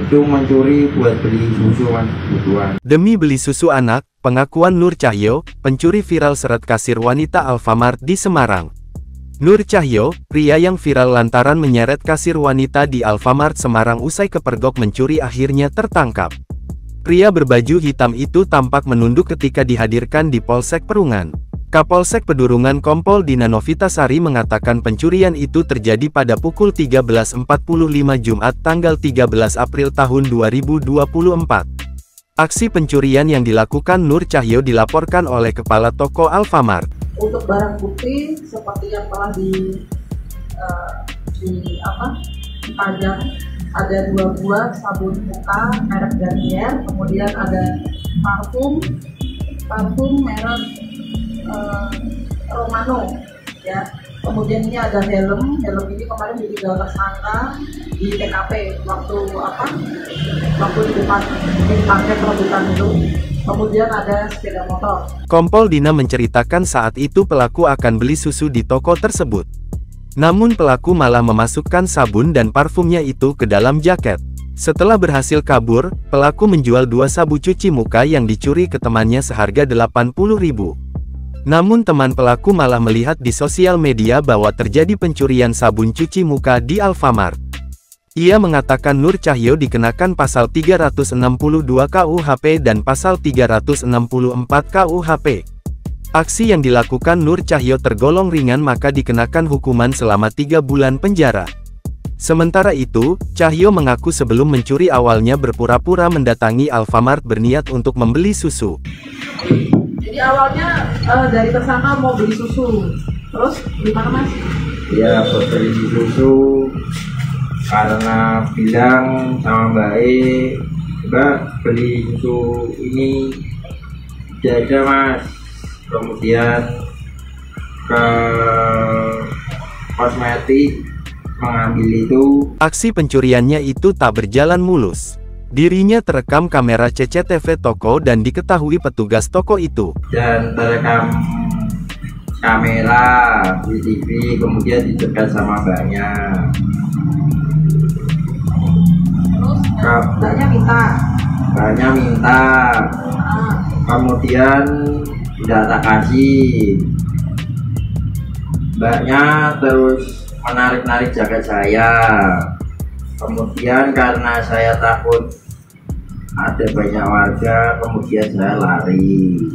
Itu mencuri buat beli susu kan, kebutuhan. Demi beli susu anak, pengakuan Nur Cahyo, pencuri viral seret kasir wanita Alfamart di Semarang. Nur Cahyo, pria yang viral lantaran menyeret kasir wanita di Alfamart Semarang usai kepergok mencuri akhirnya tertangkap. Pria berbaju hitam itu tampak menunduk ketika dihadirkan di Polsek Perungan. Kapolsek Pedurungan Kompol Dina Novitasari mengatakan pencurian itu terjadi pada pukul 13.45 Jumat tanggal 13 April tahun 2024. Aksi pencurian yang dilakukan Nur Cahyo dilaporkan oleh Kepala Toko Alfamart. Untuk barang bukti seperti yang telah dipajang, ada 2 buah sabun muka merek Garnier, kemudian ada parfum merek Romano, ya. Kemudian ini ada helm ini kemarin ditinggal tersangka di TKP waktu di depan di paket perebutan itu. Kemudian ada sepeda motor. Kompol Dina menceritakan saat itu pelaku akan beli susu di toko tersebut. Namun pelaku malah memasukkan sabun dan parfumnya itu ke dalam jaket. Setelah berhasil kabur, pelaku menjual 2 sabu cuci muka yang dicuri ke temannya seharga 80.000. Namun teman pelaku malah melihat di sosial media bahwa terjadi pencurian sabun cuci muka di Alfamart. Ia mengatakan Nur Cahyo dikenakan pasal 362 KUHP dan pasal 364 KUHP. Aksi yang dilakukan Nur Cahyo tergolong ringan maka dikenakan hukuman selama 3 bulan penjara. Sementara itu, Cahyo mengaku sebelum mencuri awalnya berpura-pura mendatangi Alfamart berniat untuk membeli susu. Jadi awalnya dari tersangka mau beli susu, terus gimana Mas? Ya beli susu karena bilang sama Mbak beli susu ini tidak Mas. Kemudian ke kosmetik mengambil itu. Aksi pencuriannya itu tak berjalan mulus. Dirinya terekam kamera CCTV toko dan diketahui petugas toko itu. Dan terekam kamera CCTV, kemudian dicegat sama mbaknya. Terus mbaknya minta. Kemudian tidak tak kasih. Mbaknya terus menarik-narik jaket saya. Kemudian karena saya takut ada banyak warga, kemudian saya lari.